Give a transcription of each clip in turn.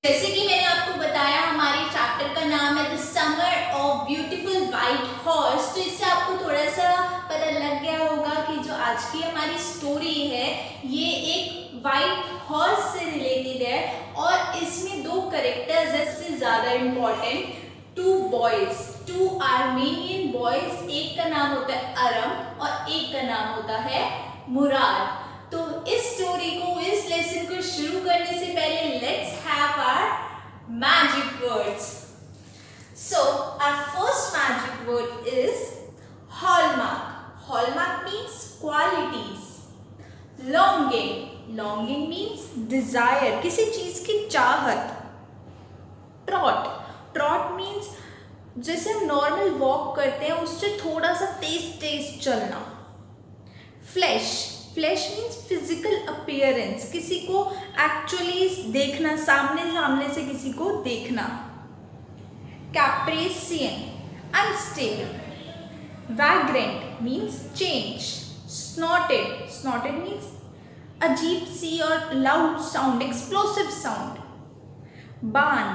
जैसे कि मैंने आपको बताया हमारे चैप्टर का नाम है the summer of beautiful white horse. तो इससे आपको थोड़ा सा पता लग गया होगा कि जो आज की हमारी स्टोरी है ये एक वाइट हॉर्स से रिलेटेड है और इसमें दो कैरेक्टर्स है सबसे ज्यादा important, two boys, two Armenian boys. एक का नाम होता है अरम और एक का नाम होता है मुराद। तो इस स्टोरी को, इस लेसन को शुरू करने से पहले let's have our magic words. So our first magic word is hallmark. Hallmark means qualities. Longing, longing means desire, किसी चीज की चाहत। ट्रॉट, ट्रॉट मीन्स जैसे हम नॉर्मल वॉक करते हैं उससे थोड़ा सा तेज तेज चलना। Flash, flash means physical appearance, किसी को एक्चुअली देखना, सामने सामने से किसी को देखना। Capricious, unstable. Vagrant means change. Snotted, snotted means अजीब सी और लाउड साउंड, एक्सप्लोसिव साउंड। बान,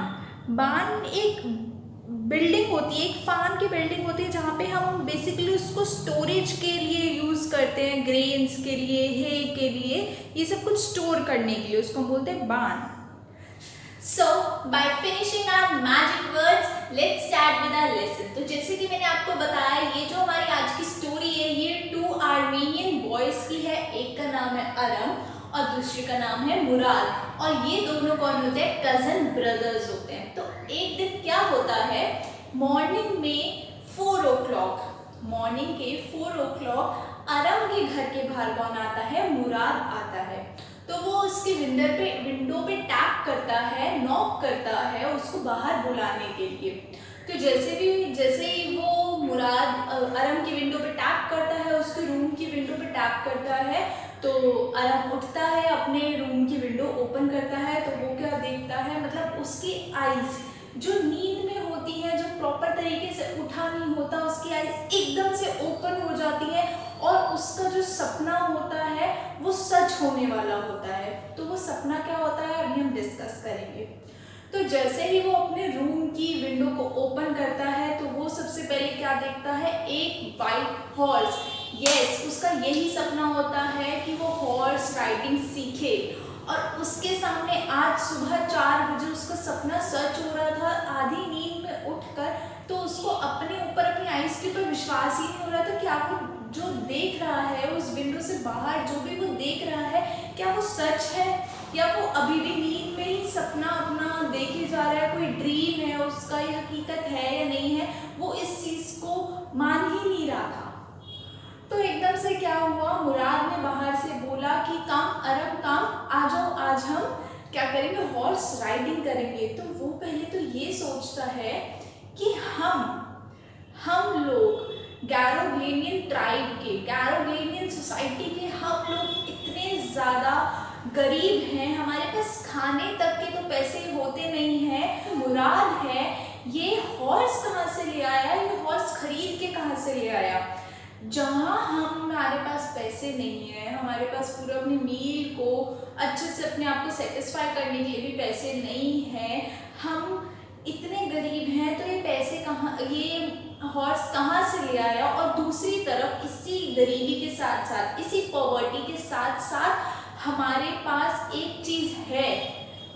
बान एक बिल्डिंग होती है, एक फार्म की बिल्डिंग होती है जहाँ पे हम बेसिकली उसको स्टोरेज के लिए यूज़ करते हैं, ग्रेन्स के लिए, हे के लिए, ये सब कुछ स्टोर करने के लिए, उसको हम बोलते हैं बान। So by finishing our magic words let's start with our lesson. तो जैसे कि मैंने आपको बताया ये जो हमारी आज की स्टोरी है ये टू आर्मेनियन बॉयज़ की है। एक का नाम है अरम और दूसरे का नाम है मुराद और ये दोनों कौन होते हैं? कजन ब्रदर्स होते हैं। तो एक दिन क्या होता है, मॉर्निंग में 4 o'clock, मॉर्निंग के 4 o'clock अरम के घर के बाहर कौन आता है? मुराद आता है। तो वो उसके विंडो पे टैप करता है, नॉक करता है उसको बाहर बुलाने के लिए। तो जैसे ही वो मुराद अरम की विंडो पे टैप करता है, उसके रूम की विंडो पे टैप करता है, तो अरम उठता है, अपने रूम की विंडो ओपन करता है। तो वो क्या देखता है, मतलब उसकी आईज जो नींद में होती है, जो प्रॉपर तरीके से उठा नहीं होता, उसकी आईज एकदम से ओपन हो जाती है और उसका जो सपना होता है वो सच होने वाला होता है। तो वो सपना क्या होता है अभी हम डिस्कस करेंगे। तो जैसे ही वो अपने रूम की विंडो को ओपन करता है तो वो सबसे पहले क्या देखता है? एक वाइट हॉर्स। यस, उसका यही सपना होता है कि वो हॉर्स राइडिंग सीखे और उसके सामने आज सुबह 4 बजे उसका सपना सच हो रहा था। आधी नींद में उठकर तो उसको अपने ऊपर, अपनी आईज के ऊपर विश्वास ही नहीं हो रहा था कि आप जो देख रहा है उस विंडो से बाहर, जो भी वो देख रहा है, क्या वो सच है या वो अभी भी नींद में ही सपना अपना देखे जा रहा है, कोई ड्रीम है उसका, ये हकीकत है या नहीं है, वो इस चीज़ को मान ही नहीं रहा था। तो एकदम से क्या हुआ, मुराद ने बाहर से बोला कि काम अरब काम, आ जाओ, आज हम क्या करेंगे? हॉर्स राइडिंग करेंगे। तो वो पहले तो ये सोचता है कि हम लोग गैरोग्लेनियन ट्राइब के, गैरोग्लेनियन सोसाइटी के हम लोग इतने ज़्यादा गरीब हैं, हमारे पास खाने तक के तो पैसे होते नहीं हैं। मुराद है ये हॉर्स कहाँ से ले आया, ये हॉर्स खरीद के कहाँ से ले आया? जहाँ हमारे पास पैसे नहीं है, हमारे पास पूरा अपनी मील को अच्छे से अपने आप को सेटिस्फाई करने के लिए भी पैसे नहीं है, हम इतने गरीब हैं, तो ये पैसे कहाँ, ये हॉर्स कहाँ से ले आया? और दूसरी तरफ इसी गरीबी के साथ साथ, इसी पॉवर्टी के साथ साथ हमारे पास एक चीज़ है।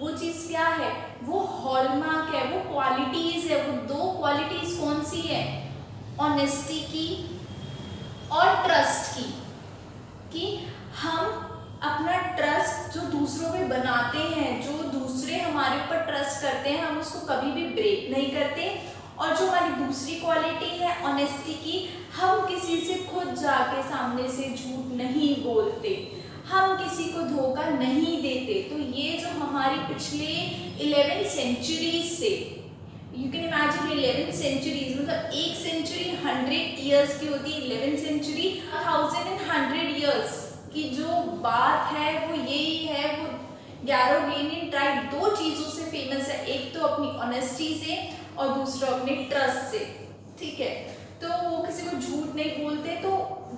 वो चीज़ क्या है? वो हॉलमार्क है, वो क्वालिटीज़ है। वो दो क्वालिटीज़ कौन सी है? ऑनेस्टी की और ट्रस्ट की, कि हम अपना ट्रस्ट जो दूसरों पे बनाते हैं, जो दूसरे हमारे ऊपर ट्रस्ट करते हैं, हम उसको कभी भी ब्रेक नहीं करते। और जो हमारी दूसरी क्वालिटी है ऑनेस्टी की, हम किसी से खुद जाके सामने से झूठ नहीं बोलते, हम किसी को धोखा नहीं देते। तो ये जो हमारी पिछले 11 सेंचुरीज से, यू कैन इमेजिन 11 सेंचुरीज, मतलब एक सेंचुरी 100 ईयर्स की होती है, 11 सेंचुरी 1100 ईयर्स की जो बात है वो यही है। वो गैरोग्लेनियन ट्राइब दो चीज़ों से फेमस है, एक तो अपनी ऑनेस्टी से और दूसरा अपने ट्रस्ट से, ठीक है। तो वो किसी को झूठ नहीं बोलते। तो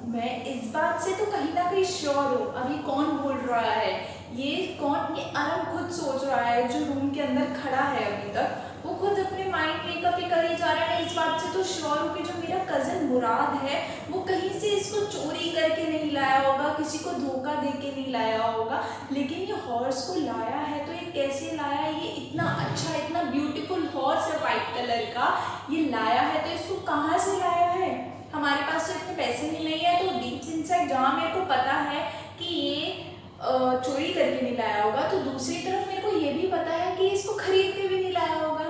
मैं इस बात से तो कहीं ना कहीं श्योर हूँ। अभी कौन बोल रहा है? ये कौन? ये अरम खुद सोच रहा है जो रूम के अंदर खड़ा अभी तक, वो खुद अपने माइंड मेकअप ही कर ही जा रहा है। इस बात से तो श्योर हूँ कि जो मेरा कज़न मुराद है वो कहीं से इसको चोरी करके नहीं लाया होगा, किसी को धोखा दे के नहीं लाया होगा, लेकिन ये हॉर्स को लाया है तो ये कैसे लाया है? ये इतना अच्छा, इतना ब्यूटीफुल हॉर्स है वाइट कलर का, ये लाया है तो इसको कहाँ से लाया है? हमारे पास तो इतने पैसे भी नहीं है, तो डीप इनसाइड जहाँ मेरे को पता है कि ये चोरी करके नहीं लाया होगा, तो दूसरी तरफ मेरे को ये भी पता है कि इसको खरीद के भी नहीं लाया होगा।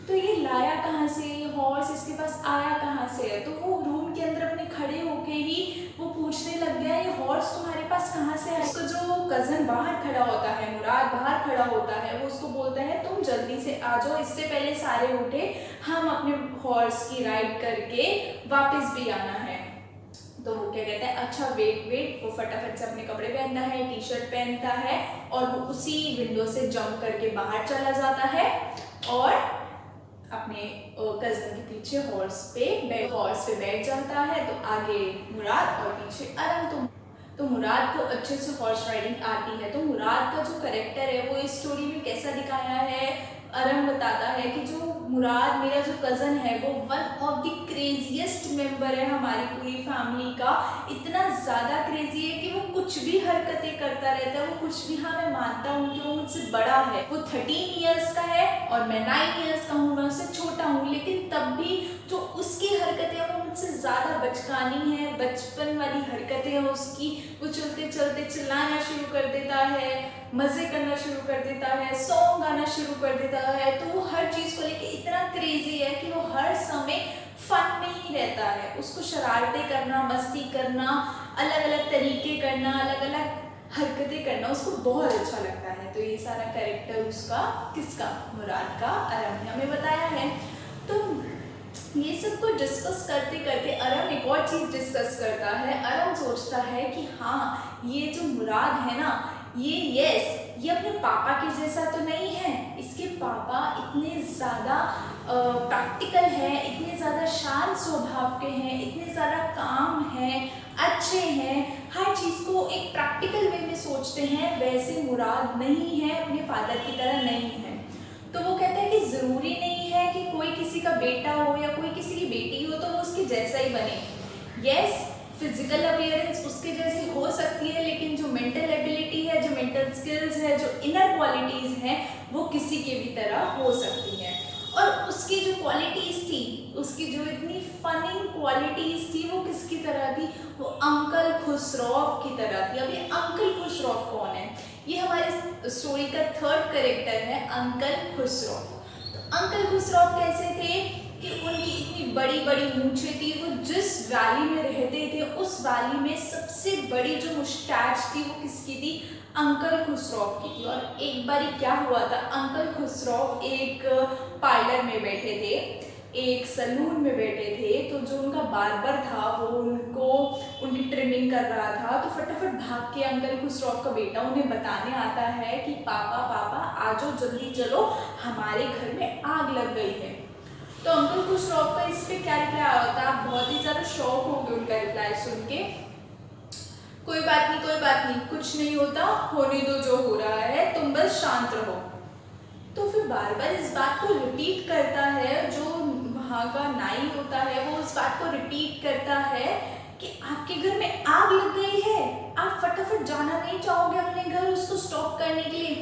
तो ये लाया कहाँ से? हॉर्स इसके पास आया कहाँ से है? तो वो रूम के अंदर अपने खड़े होके ही वो पूछने लग गया, ये हॉर्स तुम्हारे पास कहाँ से है? उसको जो कज़न बाहर खड़ा होता है, मुराद बाहर खड़ा होता है, वो उसको बोलता है तुम जल्दी से आ जाओ, इससे पहले सारे उठे, हम अपने हॉर्स की राइड करके वापस भी आना है। तो वो क्या कहता है, अच्छा वेट वेट। वो फटाफट से अपने कपड़े पहनता है, टी शर्ट पहनता है और वो उसी विंडो से जंप करके बाहर चला जाता है और अपने कज़न के पीछे हॉर्स पे बैठ जाता है। तो आगे मुराद और पीछे अरम। तो मुराद को अच्छे से हॉर्स राइडिंग आती है। तो मुराद का जो करेक्टर है वो इस स्टोरी में कैसा दिखाया है, अरम बताता है कि जो मुराद मेरा जो कज़न है वो one of the craziest member है हमारी पूरी फैमिली का। इतना ज़्यादा क्रेजी है कि वो कुछ भी हरकतें करता रहता है, वो कुछ भी, हाँ मैं मानता हूँ कि वो मुझसे बड़ा है, वो 13 ईयर्स का है और मैं 9 ईयर्स का हूँ, मैं उससे छोटा हूँ, लेकिन तब भी जो उसकी हरकतें हैं वो मुझसे ज़्यादा बचकानी है, बचपन वाली हरकतें हैं उसकी। वो चलते चलते चिल्लाना शुरू कर देता है, मज़े करना शुरू कर देता है, सॉन्ग गाना शुरू कर देता है। तो वो हर चीज़ को लेके इतना क्रेजी है कि वो हर समय फन में ही रहता है। उसको शरारतें करना, मस्ती करना, अलग अलग तरीके करना, अलग अलग हरकतें करना उसको बहुत अच्छा लगता है। तो ये सारा कैरेक्टर उसका, किसका? मुराद का, अरम ने हमें बताया है। तो ये सब को डिस्कस करते करते अरम एक और चीज़ डिस्कस करता है। अरम सोचता है कि हाँ, ये जो मुराद है ना, ये अपने पापा के जैसा तो नहीं है। इसके पापा इतने ज़्यादा प्रैक्टिकल हैं, इतने ज़्यादा शांत स्वभाव के हैं, इतने ज़्यादा काम हैं, अच्छे हैं, हर चीज़ को एक प्रैक्टिकल वे में सोचते हैं। वैसे मुराद नहीं है, अपने फादर की तरह नहीं है। तो वो कहता है कि ज़रूरी नहीं है कि कोई किसी का बेटा हो या कोई किसी की बेटी हो तो वो उसके जैसा ही बने। यस, फिजिकल अपीयरेंस उसके जैसी हो सकती है, लेकिन जो मेंटल एबिलिटी है, जो मेंटल स्किल्स है, जो इनर क्वालिटीज़ हैं, वो किसी के भी तरह हो सकती हैं। और उसकी जो क्वालिटीज़ थी, उसकी जो इतनी फनिंग क्वालिटीज़ थी, वो किसकी तरह थी? वो अंकल खुसरौफ की तरह थी। अब ये अंकल खुसरौफ कौन है? ये हमारे स्टोरी का थर्ड कैरेक्टर है, अंकल खुसरौफ। तो अंकल खुसरौफ कैसे थे कि उनकी इतनी बड़ी बड़ी मूंछें थी। वो जिस वैली में रहते थे उस वैली में सबसे बड़ी जो मुस्टैच थी वो किसकी थी? अंकल खुसरौफ की थी। और एक बार क्या हुआ था, अंकल खुसरौफ एक पार्लर में बैठे थे, एक सलून में बैठे थे। तो जो उनका बार्बर था वो उनकी ट्रिमिंग कर रहा था। तो फटाफट भाग के अंकल खुसरौफ का बेटा उन्हें बताने आता है कि पापा पापा आ जाओ, जल्दी चलो, हमारे घर में आग लग गई है। तो अंकल खुसरौफ का इस पर क्या रिप्लाई होता है? आप बहुत ही ज़्यादा शॉक हो गए उनका रिप्लाई सुन के। कोई बात नहीं, कोई बात नहीं, कुछ नहीं होता, होने दो जो हो रहा है, तुम बस शांत रहो। तो फिर बार बार इस बात को रिपीट करता है। जो वहाँ का नाई होता है वो इस बात को रिपीट करता है कि आपके घर में आग लग गई है, आप फटाफट जाना नहीं चाहोगे अपने घर उसको स्टॉप करने के लिए?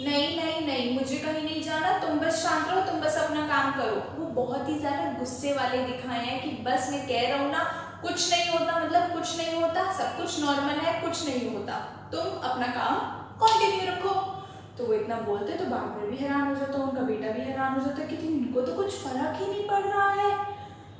नहीं नहीं नहीं, मुझे कहीं नहीं जाना, तुम बस शांत रहो, तुम बस अपना काम करो। वो बहुत ही ज़्यादा गुस्से वाले दिखाए हैं कि बस मैं कह रहा हूँ ना, कुछ नहीं होता, मतलब कुछ नहीं होता, सब कुछ नॉर्मल है, कुछ नहीं होता, तुम अपना काम कंटिन्यू रखो। तो वो इतना बोलते तो बाबर भी हैरान हो जाता, उनका बेटा भी हैरान हो जाता कि इनको तो कुछ फर्क ही नहीं पड़ रहा है।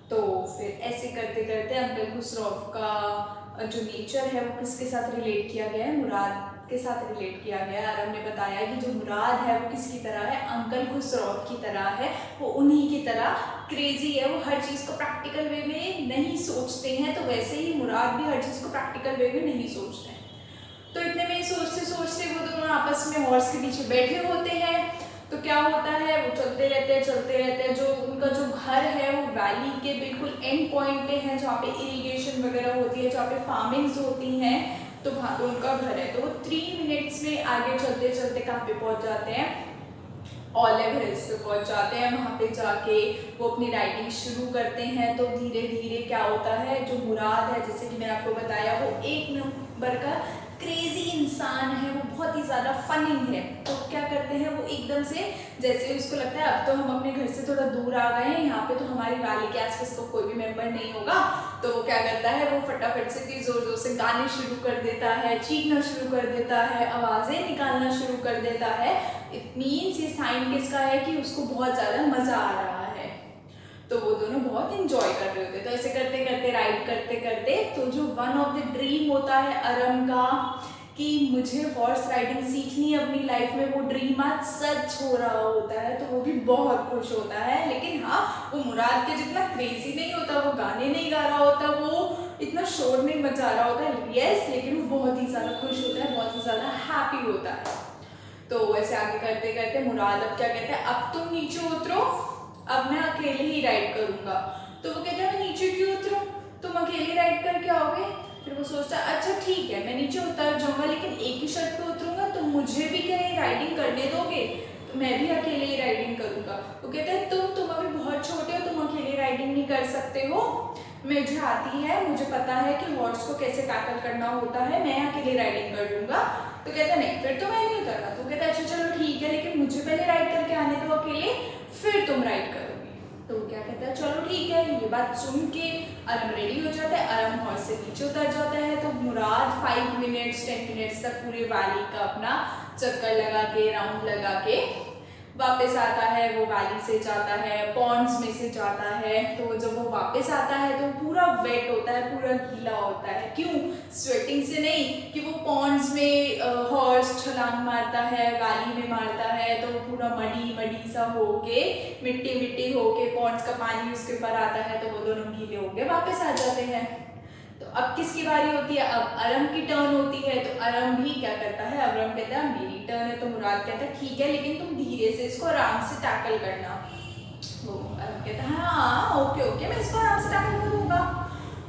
तो फिर ऐसे करते करते अंकल खुसरौफ का जो नेचर है वो किसके साथ रिलेट किया गया है? मुराद के साथ रिलेट किया गया है। अरम ने बताया कि जो मुराद है वो किसकी तरह है? अंकल खुसरौफ की तरह है। वो उन्हीं की तरह क्रेजी है, वो हर चीज़ को प्रैक्टिकल वे में नहीं सोचते हैं। तो वैसे ही मुराद भी हर चीज़ को प्रैक्टिकल वे में नहीं सोचते हैं। तो इतने में सोचते सोचते वो दोनों आपस में हॉर्स के पीछे बैठे होते हैं। तो क्या होता है, वो चलते रहते हैं। जो उनका जो घर है वो वैली के बिल्कुल एंड पॉइंट पे है, जहाँ पे इरिगेशन वगैरह होती है, जहाँ पे फार्मिंग्स होती हैं, तो वहाँ पे उनका घर है। तो वो 3 मिनट्स में आगे चलते चलते कहाँ पे पहुँच जाते हैं? ऑलिव हिल्स पे पहुंच जाते हैं। वहाँ पे जाके वो अपनी राइडिंग शुरू करते हैं। तो धीरे धीरे क्या होता है, जो मुराद है जैसे कि मैंने आपको बताया वो एक नंबर का क्रेजी इंसान है, वो बहुत ही ज़्यादा फनी है। तो क्या करते हैं वो एकदम से, जैसे उसको लगता है अब तो हम अपने घर से थोड़ा दूर आ गए हैं, यहाँ पे तो हमारी वैली के आसपास तो कोई भी मेंबर नहीं होगा, तो वो क्या करता है वो फटाफट से भी जोर जोर से गाने शुरू कर देता है, चीखना शुरू कर देता है, आवाज़ें निकालना शुरू कर देता है। इट मीन्स ये साइन किसका है कि उसको बहुत ज़्यादा मज़ा आ रहा है। तो वो दोनों बहुत इंजॉय कर रहे होते। तो ऐसे करते करते राइड करते करते तो जो वन ऑफ द ड्रीम होता है अरम का कि मुझे हॉर्स राइडिंग सीखनी है अपनी लाइफ में, वो ड्रीम आज सच हो रहा होता है। तो वो भी बहुत खुश होता है। लेकिन हाँ, वो मुराद के जितना क्रेजी नहीं होता, वो गाने नहीं गा रहा होता, वो इतना शोर नहीं मचा रहा होता है, यस, लेकिन वो बहुत ही ज़्यादा खुश होता है, बहुत ही ज़्यादा हैप्पी होता है। तो वैसे आगे करते करते मुराद अब क्या कहता है, अब तुम नीचे उतरो, अब मैं अकेले ही राइड करूंगा। तो वो कहता है मैं नीचे क्यों उतरूं, तुम अकेले राइड करके आओगे। फिर वो सोचता है अच्छा ठीक है मैं नीचे उतर जाऊंगा, लेकिन एक ही शर्त पे उतरूंगा, तुम मुझे भी क्या ये राइडिंग करने दोगे, तो मैं भी अकेले ही राइडिंग करूंगा। वो कहता है तुम अभी बहुत छोटे हो, तुम अकेले राइडिंग नहीं कर सकते हो, मुझे आती है, मुझे पता है कि हॉर्स को कैसे टैकल करना होता है, मैं अकेले राइडिंग कर लूंगा। तो कहता है नहीं फिर तो मैं नहीं उतरना। तो कहता है अच्छा चलो ठीक है, लेकिन मुझे पहले राइड करके आने दो अकेले, फिर तुम राइड करोगे। तो क्या कहता है चलो ठीक है। ये बात सुन के अरम रेडी हो जाता है, अरम हॉर्स से नीचे उतर जाता है। तो मुराद 5 मिनट्स 10 मिनट्स तक पूरे वैली का अपना चक्कर लगा के, राउंड लगा के वापस आता है। वो वैली से जाता है, पॉन्ड्स में से जाता है। तो जब वो वापस आता है तो पूरा वेट होता है, पूरा गीला होता है। क्यों? स्वेटिंग से नहीं, कि वो पॉन्ड्स में हॉर्स छलांग मारता है, वैली में मारता है, तो वो पूरा मडी मडी सा होके, मिट्टी मिट्टी होके, पॉन्ड्स का पानी उसके ऊपर आता है, तो वो दोनों गीले होके वापस आ जाते हैं। तो अब किसकी बारी होती है, अब अरम की टर्न होती है। तो अरम भी क्या करता है, अरम कहता है मेरी टर्न है। तो मुराद कहता है ठीक है, लेकिन तुम धीरे से इसको आराम से टैकल करना। वो अरम कहता है हाँ ओके ओके, मैं इसको आराम से टैकल करूँगा।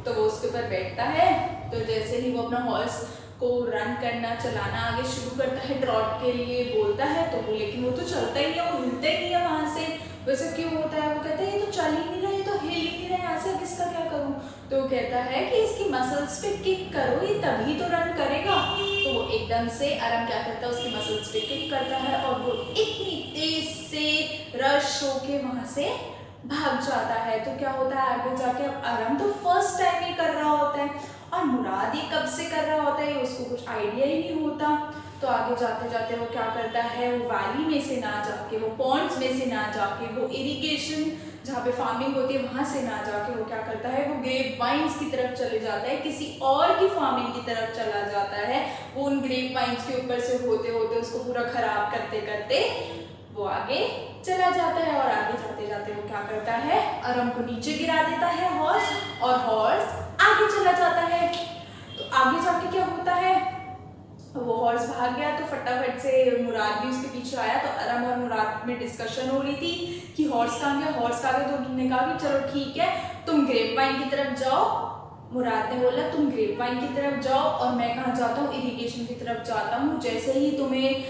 तो वो उसके ऊपर बैठता है। तो जैसे ही वो अपना हॉर्स को रन करना, चलाना आगे शुरू करता है, ट्रॉट के लिए बोलता है, तो वो लेकिन वो तो चलता ही है, वो हिलता ही नहीं है वहाँ से। वैसे क्यों होता है? वो कहता है ये तो चल ही नहीं रहा, ये तो हिल ही नहीं रहा, यहाँ से अब इसका क्या करूँ? तो वो कहता है कि इसकी मसल्स पे किक करो, ये तभी तो रन करेगा। तो वो एकदम से अरम क्या करता है, उसकी मसल्स पे किक करता है और वो इतनी तेज से रश होके वहाँ से भाग जाता है। तो क्या होता है आगे जाके, अब अरम तो फर्स्ट टाइम ही कर रहा होता है और मुराद ये कब से कर रहा होता है उसको कुछ आइडिया ही नहीं होता। तो आगे जाते जाते वो क्या करता है, वो वैली में से ना जाके, वो पॉन्ड्स में से ना जाके, वो इरिगेशन जहाँ पे फार्मिंग होती है वहाँ से ना जाके वो क्या करता है, वो ग्रेप वाइन्स की तरफ चले जाता है, किसी और की फार्मिंग की तरफ चला जाता है। वो उन ग्रेप वाइन्स के ऊपर से होते होते उसको पूरा खराब करते करते वो आगे चला जाता है। और आगे जाते जाते वो क्या करता है, अरम को नीचे गिरा देता है हॉर्स, और हॉर्स आगे चला जाता है। तो आगे जाके क्या होता है, वो हॉर्स भाग गया तो फटाफट से मुराद भी उसके पीछे आया। तो अरम और मुराद में डिस्कशन हो रही थी कि हॉर्स कहाँ गया, हॉर्स कहाँ गया। तो उन्होंने कहा कि चलो ठीक है तुम ग्रेप वाइन की तरफ जाओ। मुराद ने बोला तुम ग्रेप वाइन की तरफ जाओ और मैं कहाँ जाता हूँ, इरिगेशन की तरफ जाता हूँ। जैसे ही तुम्हें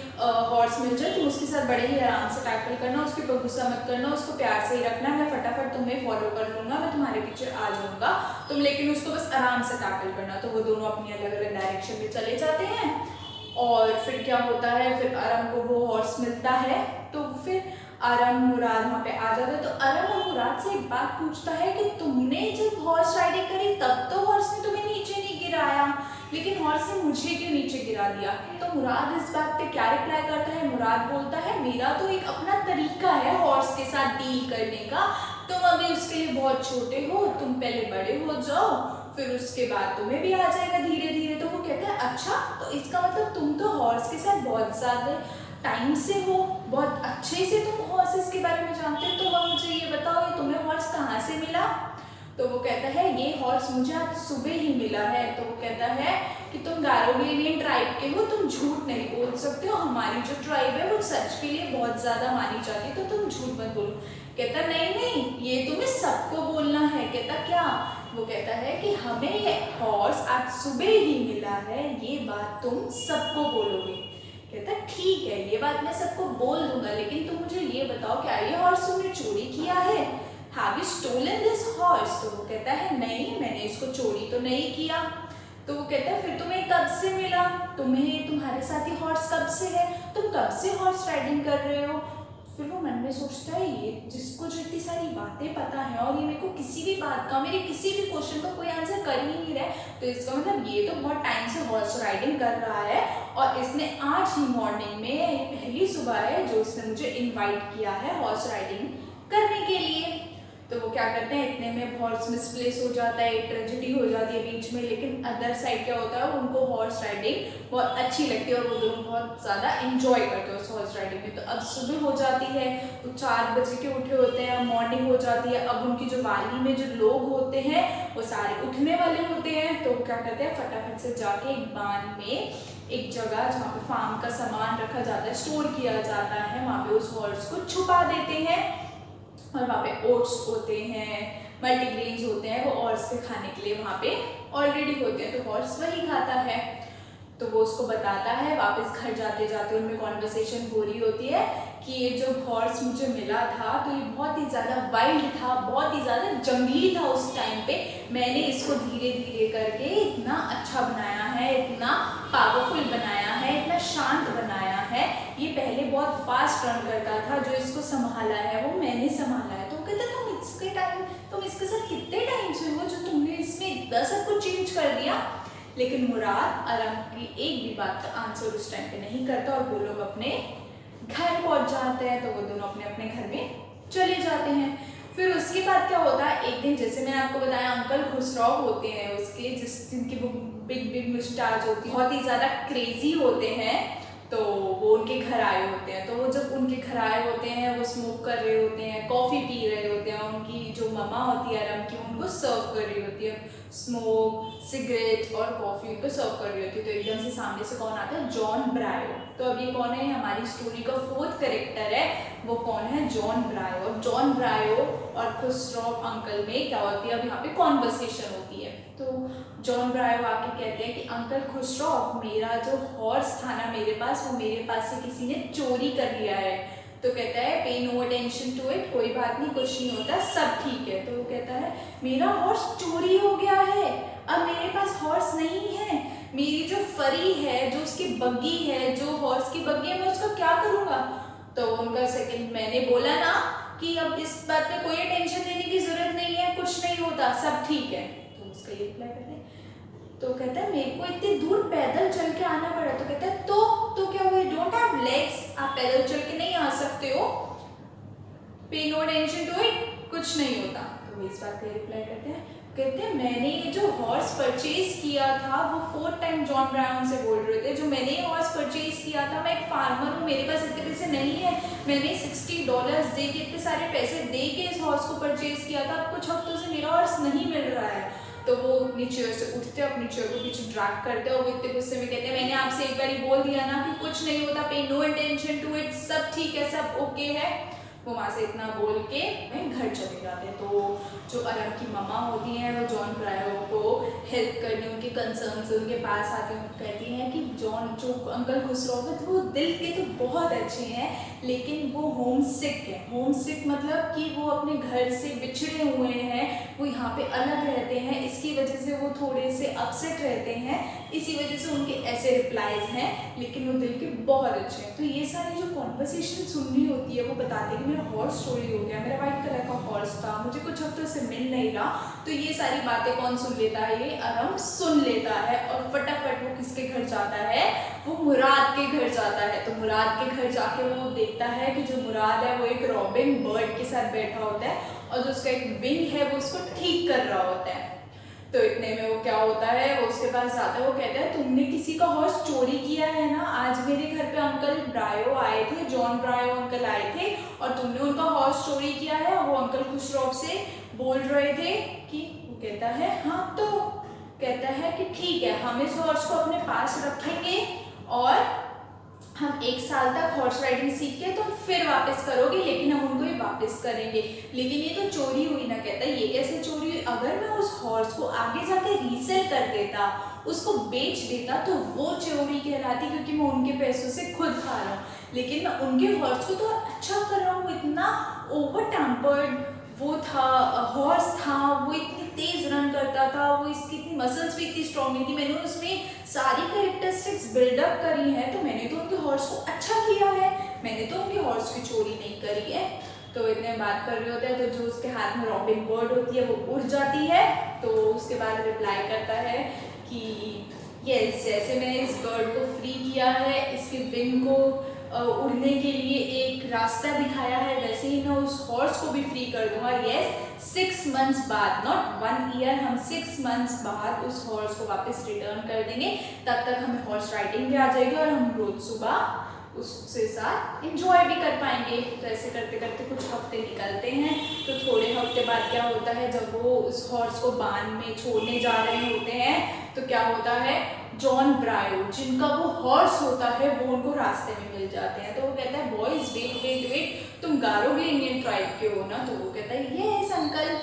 हॉर्स मिल जाए तुम उसके साथ बड़े ही आराम से टैकल करना, उसके ऊपर गुस्सा मत करना, उसको प्यार से ही रखना, मैं फटाफट तुम्हें फॉलो कर लूँगा, मैं तुम्हारे पीछे आ जाऊँगा, तुम लेकिन उसको बस आराम से टैकल करना। तो वो दोनों अपनी अलग अलग डायरेक्शन में चले जाते हैं। और फिर क्या होता है, फिर अरम को वो हॉर्स मिलता है। तो फिर अरम मुराद वहाँ पे आ जाता है। तो अरम और मुराद से एक बात पूछता है कि तुमने जब हॉर्स राइडिंग करी तब तो हॉर्स ने तुम्हें नीचे नहीं गिराया, लेकिन हॉर्स ने मुझे क्यों नीचे गिरा दिया? तो मुराद इस बात पे क्या रिप्लाई करता है, मुराद बोलता है मेरा तो एक अपना तरीका है हॉर्स के साथ डील करने का, तुम अभी उसके लिए बहुत छोटे हो, तुम पहले बड़े हो जाओ, फिर उसके बाद तुम्हें भी आ जाएगा धीरे धीरे। तो वो कहता है अच्छा, तो इसका मतलब तुम तो हॉर्स के साथ बहुत ज़्यादा टाइम से हो, बहुत अच्छे से तुम हॉर्सेस के बारे में जानते हो, तो अब मुझे ये बताओ ये तुम्हें हॉर्स कहाँ से मिला? तो वो कहता है ये हॉर्स मुझे आज सुबह ही मिला है। तो वो कहता है कि तुम गारोग्लेनियन ट्राइब के हो, तुम झूठ नहीं बोल सकते हो, हमारी जो ट्राइब है वो सच के लिए बहुत ज़्यादा मानी जाती है, तो तुम झूठ मत बोलो। कहता नहीं नहीं, ये तुम्हें सबको बोलना है। कहता क्या? वो कहता है कि हमें ये हॉर्स आज सुबह ही मिला है, ये बात तुम सबको बोलोगे। कहता ठीक है ये बात मैं सबको बोल दूंगा, लेकिन तुम मुझे ये have you stolen this horse? तो वो कहता है नहीं, मैंने इसको चोरी तो नहीं किया। तो वो कहता है फिर तुम्हें कब से मिला? तुम्हें तुम्हारे साथ ही हॉर्स कब से है? तुम कब से हॉर्स राइडिंग कर रहे हो? फिर वो मन में सोचता है ये जिसको जो इतनी सारी बातें पता है और ये मेरे को किसी भी बात का, मेरे किसी भी क्वेश्चन का कोई आंसर कर ही नहीं रहा है, तो इसका मतलब ये तो बहुत टाइम से हॉर्स राइडिंग कर रहा है और इसने आज ही मॉर्निंग में, पहली सुबह है जो इसने मुझे इन्वाइट किया है हॉर्स राइडिंग करने के लिए। तो वो क्या करते हैं, इतने में हॉर्स मिसप्लेस हो जाता है, एक ट्रेजेडी हो जाती है बीच में, लेकिन अदर साइड क्या होता है, उनको हॉर्स राइडिंग बहुत अच्छी लगती है और वो दोनों बहुत ज़्यादा इंजॉय करते हैं उस हॉर्स राइडिंग में। तो अब सुबह हो जाती है, तो 4 बजे के उठे होते हैं, मॉर्निंग हो जाती है। अब उनकी जो वाली में जो लोग होते हैं वो सारे उठने वाले होते हैं, तो क्या करते हैं फटाफट से जाके एक बांध में, एक जगह जहाँ पे फार्म का सामान रखा जाता है, स्टोर किया जाता है, वहाँ पे उस हॉर्स को छुपा देते हैं और वहाँ पे ओट्स होते हैं, मल्टीग्रेन्स होते हैं, वो हॉर्स के खाने के लिए वहाँ पे ऑलरेडी होते हैं, तो हॉर्स वही खाता है। तो वो उसको बताता है, वापस घर जाते जाते उनमें कॉन्वर्सेशन हो रही होती है कि ये जो हॉर्स मुझे मिला था तो ये बहुत ही ज़्यादा वाइल्ड था, बहुत ही ज़्यादा जंगली था उस टाइम पे। मैंने इसको धीरे धीरे करके इतना अच्छा बनाया है, इतना पावरफुल बनाया है, इतना शांत बनाया है। ये पहले बहुत फास्ट रन करता था, जो इसको संभाला है वो मैंने संभाला है। तो कहते तुम इसके साथ कितने टाइम से हो जो तुमने इसमें इतना सब कुछ चेंज कर दिया? लेकिन मुराद अरम की एक भी बात का आंसर उस टाइम पे नहीं करता और वो लोग अपने घर पहुंच जाते हैं। तो वो दोनों अपने अपने घर में चले जाते हैं। फिर उसके बाद क्या होता है, एक दिन जैसे मैंने आपको बताया अंकल खुसराव होते हैं उसके, जिनकी वो बिग बिग मुस्टाच होती है, बहुत ही ज़्यादा क्रेजी होते हैं, तो वो उनके घर आए होते हैं। तो वो जब उनके घर आए होते हैं वो स्मोक कर रहे होते हैं, कॉफ़ी पी रहे होते हैं, उनकी जो ममा होती है अरम की उनको सर्व कर रही होती है, स्मोक सिगरेट और कॉफ़ी उनको सर्व कर रही होती है। तो एकदम से सामने से कौन आता है, जॉन ब्रायो। तो अब ये कौन है, हमारी स्टोरी का 4th कैरेक्टर है, वो कौन है, जॉन ब्रायो। और जॉन ब्रायो और खुसरो अंकल में क्या होती है, अब यहाँ पे कॉन्वर्सेशन होती है। तो जॉन ब्रायो आके कहते हैं कि अंकल खुसरो, मेरा जो हॉर्स था ना मेरे पास, वो मेरे पास से किसी ने चोरी कर लिया है। तो कहता है पे नो अटेंशन टू इट, कोई बात नहीं, कुछ नहीं होता, सब ठीक है। तो वो कहता है मेरा हॉर्स चोरी हो गया है, अब मेरे पास हॉर्स नहीं है, मेरी जो फरी है, जो उसकी बग्गी है, जो हॉर्स की बग्गी है, मैं उसका क्या करूँगा? तो उनका सेकंड, मैंने बोला ना कि अब इस बात पे कोई टेंशन लेने की जरूरत नहीं है, कुछ नहीं होता, सब ठीक है। तो उसका ये रिप्लाई करते हैं। तो कहता है मेरे को इतनी दूर पैदल चल के आना पड़ा। तो कहता है तो क्या हुआ, डोंट हैव लेग्स, आप पैदल चल के नहीं आ सकते हो, पे नो टेंशन टू इट, कुछ नहीं होता। तो इस बात का रिप्लाई करते हैं, कहते हैं मैंने ये जो हॉर्स परचेज किया था, वो 4th टाइम जॉन ब्राउन से बोल रहे थे, जो मैंने ये हॉर्स परचेज किया था, मैं एक फार्मर हूँ, मेरे पास इतने पैसे नहीं है, मैंने $60 दे के, इतने सारे पैसे दे के इस हॉर्स को परचेज किया था, कुछ हफ्तों से मेरा हॉर्स नहीं मिल रहा है। तो वो अपनी चेयर से उठते, अपनी चेयर को पीछे ड्रैग करते और वो इतने गुस्से में कहते हैं मैंने आपसे एक बार बोल दिया ना कि कुछ नहीं होता, पे नो अटेंशन टू इट, सब ठीक है, सब ओके है। वो वहाँ से इतना बोल के घर चले जाते हैं। तो जो अरम की मम्मा होती हैं वो जॉन ब्रायो को हेल्प करने, उनके कंसर्न से उनके पास आके कहती हैं कि जॉन जो अंकल खुसरो है तो वो दिल के तो बहुत अच्छे हैं, लेकिन वो होम सिक है। होम सिक मतलब कि वो अपने घर से बिछड़े हुए हैं, वो यहाँ पे अलग रहते हैं, इसकी वजह से वो थोड़े से अपसेट रहते हैं, इसी वजह से उनके ऐसे रिप्लाईज हैं, लेकिन वो दिल के बहुत अच्छे हैं। तो ये सारी जो कॉन्वर्सेशन सुन रही होती है, वो बताते हैं कि मेरा हॉर्स चोरी हो गया, मेरा वाइट कलर का हॉर्स था, मुझे कुछ हफ्तों से मिल नहीं रहा। तो ये सारी बातें कौन सुन लेता है, ये अरम सुन लेता है और फटाफट वो किसके घर जाता है, वो मुराद के घर जाता है। तो मुराद के घर जाके वो देखता है कि जो मुराद है वो एक रॉबिन बर्ड के साथ बैठा होता है और जो उसका एक विंग है वो उसको ठीक कर रहा होता है। तो इतने में वो क्या होता है, वो उसके पास जाता है, वो कहता है तुमने किसी का हॉर्स चोरी किया है ना, आज मेरे घर पे अंकल ब्रायो आए थे, जॉन ब्रायो अंकल आए थे और तुमने उनका हॉर्स चोरी किया है। और वो अंकल खुसरो से बोल रहे थे कि, वो कहता है हाँ, तो कहता है कि ठीक है, हम इस हॉर्स को अपने पास रखेंगे और हम 1 साल तक हॉर्स राइडिंग सीख के तुम फिर वापस करोगे, लेकिन हम उनको ही वापस करेंगे। लेकिन ये तो चोरी हुई ना। कहता है ये कैसे चोरी हुई, अगर मैं उस हॉर्स को आगे जाके रीसेल कर देता, उसको बेच देता, तो वो चोरी कहलाती, क्योंकि मैं उनके पैसों से खुद खा रहा हूँ, लेकिन मैं उनके हॉर्स को तो अच्छा कर रहा हूँ। इतना ओवर टेम्पर्ड वो था हॉर्स था, वो इतनी तेज रन करता था, वो इसकी इतनी मसल्स भी इतनी स्ट्रॉन्ग नहीं थी। मैंने उसमें सारी कैरेक्टरिस्टिक्स बिल्डअप करी हैं, तो मैंने तो उनके हॉर्स को अच्छा किया है, मैंने तो उनके हॉर्स की चोरी नहीं करी है। तो इतने बात कर रहे होते हैं, तो जो उसके हाथ में रॉबिन बर्ड होती है वो उड़ जाती है। तो उसके बाद रिप्लाई करता है कि यस, जैसे मैंने इस बर्ड को फ्री किया है, इसके विंग को उड़ने के लिए एक रास्ता दिखाया है, वैसे ही मैं उस हॉर्स को भी फ्री कर दूंगा। यस, 6 मंथ्स बाद, नॉट 1 ईयर, हम 6 मंथ्स बाद उस हॉर्स को वापस रिटर्न कर देंगे। तब तक हमें हॉर्स राइडिंग भी आ जाएगी और हम रोज सुबह उसके साथ एंजॉय भी कर पाएंगे। तो ऐसे करते करते कुछ हफ्ते निकलते हैं। तो थोड़े हफ्ते बाद क्या होता है, जब वो उस हॉर्स को बांध में छोड़ने जा रहे होते हैं, तो क्या होता है, जॉन ब्रायो जिनका वो हॉर्स होता है वो उनको रास्ते में मिल जाते हैं। तो वो कहता है बॉयज वेट वेट वेट, तुम गारोग्ले इंडियन ट्राइब के हो ना? तो वो कहता है यस अंकल।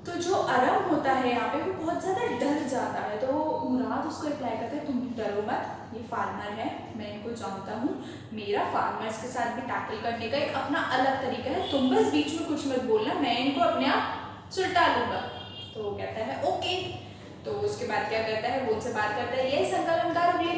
तो जो अरम होता है यहाँ पे वो बहुत ज़्यादा डर जाता है। तो मुराद उसको रिप्लाई करता है तुम डरो मत, ये फार्मर है, मैं इनको जानता हूँ, मेरा फार्मर्स के साथ भी टैकल करने का एक अपना अलग तरीका है, तुम बस बीच में कुछ मत बोलना, मैं इनको अपने आप सुलटा लूँगा। तो वो कहता है ओके। तो उसके बाद क्या करता है, वो उनसे बात करता है ये अंकल हम गारोग्ले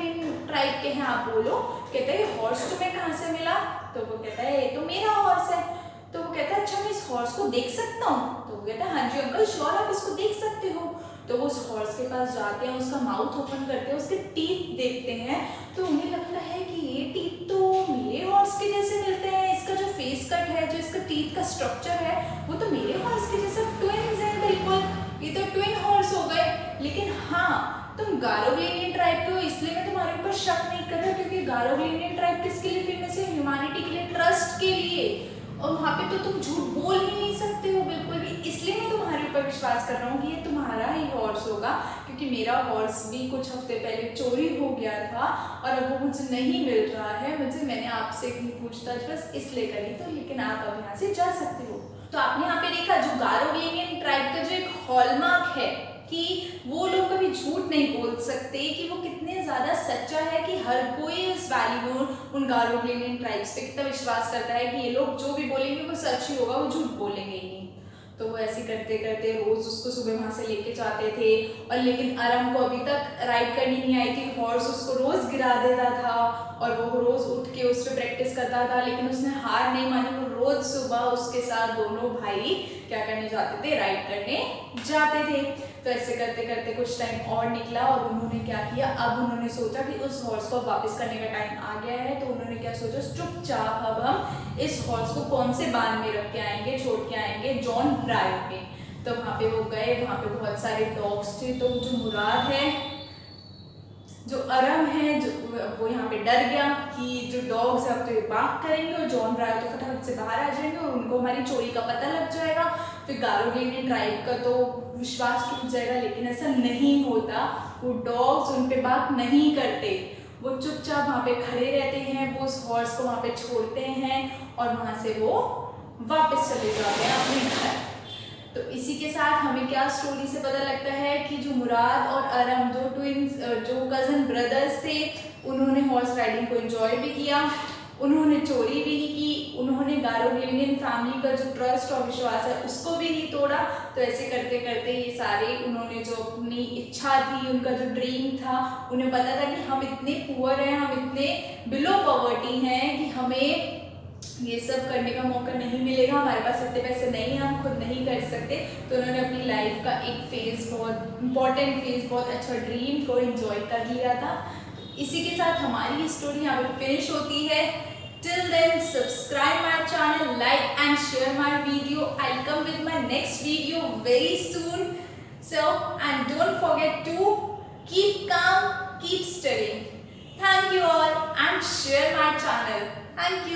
ट्राइब के हैं, आप बोलो। कहता है ये हॉर्स तुम्हें कहाँ से मिला? तो वो कहता है ये तो मेरा हॉर्स है। तो वो कहता है अच्छा मैं इस हॉर्स को देख सकता हूँ? तो वो कहता है हाँ जी अंकल श्योर, आप इसको देख सकते हो। तो वो उस हॉर्स के पास जाते हैं, उसका माउथ ओपन करते हैं, उसके टीथ देखते हैं। तो उन्हें लगता है कि ये टीथ तो मेरे हॉर्स के जैसे मिलते हैं, इसका जो फेस कट है, जो इसका टीथ का स्ट्रक्चर है वो तो मेरे हॉर्स के जैसा, ट्विन्स हैं बिल्कुल, ये तो ट्विन हॉर्स हो गए। लेकिन हाँ, तुम गारोग्ले इंडियन ट्राइब के हो इसलिए मैं तुम्हारे ऊपर शक नहीं कर रहा, क्योंकि गारोग्ले इंडियन ट्राइब किसके लिए फेमस है? ह्यूमैनिटी के लिए, ट्रस्ट के लिए। और वहाँ पे तो तुम झूठ बोल ही नहीं सकते हो बिल्कुल भी, इसलिए मैं तुम्हारे ऊपर विश्वास कर रहा हूँ कि ये तुम्हारा ही हॉर्स होगा। क्योंकि मेरा हॉर्स भी कुछ हफ्ते पहले चोरी हो गया था और अब वो मुझे नहीं मिल रहा है, मैंने आपसे पूछताछ बस इसलिए करी। तो लेकिन आप अब यहाँ से जा सकते हो। तो आपने यहाँ पे देखा जो गारोग्ले इंडियन ट्राइब का जो एक हॉलमार्क है कि वो लोग कभी झूठ नहीं बोल सकते, कि वो कितने ज़्यादा सच्चा है, कि हर कोई इस वैल्यू में उन गारोग्ले इंडियन ट्राइब्स पे कितना विश्वास करता है कि ये लोग जो भी बोलेंगे वो सच ही होगा, वो झूठ बोलेंगे ही नहीं। तो वो ऐसे करते करते रोज़ उसको सुबह वहाँ से लेके जाते थे। और लेकिन अरम को अभी तक राइड करनी नहीं आई थी, हॉर्स उसको रोज़ गिरा देता था और वो रोज़ उठ के उस पर प्रैक्टिस करता था। लेकिन उसने हार नहीं मानी, वो रोज़ सुबह उसके साथ दोनों भाई क्या करने जाते थे, राइड करने जाते थे। तो ऐसे करते करते कुछ टाइम और निकला और उन्होंने क्या किया, अब उन्होंने सोचा कि उस हॉर्स को वापस करने का टाइम आ गया है। तो उन्होंने क्या सोचा, चुपचाप अब हम इस हॉर्स को कौन से बांध में रख के आएंगे, छोड़ के आएंगे जॉन ब्रायो के। तो वहाँ पे वो गए, वहाँ पे बहुत सारे डॉग्स थे। तो जो मुराद है, जो अरम है, जो वो यहाँ पे डर गया कि जो डॉग्स है अब तो ये बात करेंगे और जॉन ब्रायो तो फटाफट से बाहर आ जाएंगे और उनको हमारी चोरी का पता लग जाएगा। फिर गारोग्ले इंडियन ट्राइब का तो विश्वास टूट जाएगा। लेकिन ऐसा नहीं होता, वो डॉग्स उन पे बात नहीं करते, वो चुपचाप वहाँ पे खड़े रहते हैं, वो उस हॉर्स को वहाँ पे छोड़ते हैं और वहाँ से वो वापस चले जाते हैं अपने घर। तो इसी के साथ हमें क्या स्टोरी से पता लगता है कि जो मुराद और अरम, जो ट्विन्स, जो कज़न ब्रदर्स थे, उन्होंने हॉर्स राइडिंग को एंजॉय भी किया, उन्होंने चोरी भी नहीं की, उन्होंने गारोग्ले इंडियन फैमिली का जो ट्रस्ट और विश्वास है उसको भी नहीं तोड़ा। तो ऐसे करते करते ये सारे, उन्होंने जो अपनी इच्छा थी, उनका जो ड्रीम था, उन्हें पता था कि हम इतने पुअर हैं, हम इतने बिलो पॉवर्टी हैं कि हमें ये सब करने का मौका नहीं मिलेगा, हमारे पास इतने पैसे नहीं हैं, हम खुद नहीं कर सकते। तो उन्होंने अपनी लाइफ का एक फेज, बहुत इंपॉर्टेंट फेज, बहुत अच्छा ड्रीम को एंजॉय कर लिया था। इसी के साथ हमारी स्टोरी यहाँ पे फिनिश होती है। Till then subscribe my channel, like and share my video. I come with my next video very soon. So and don't forget to keep calm, keep studying. Thank you all and share my channel. Thank you.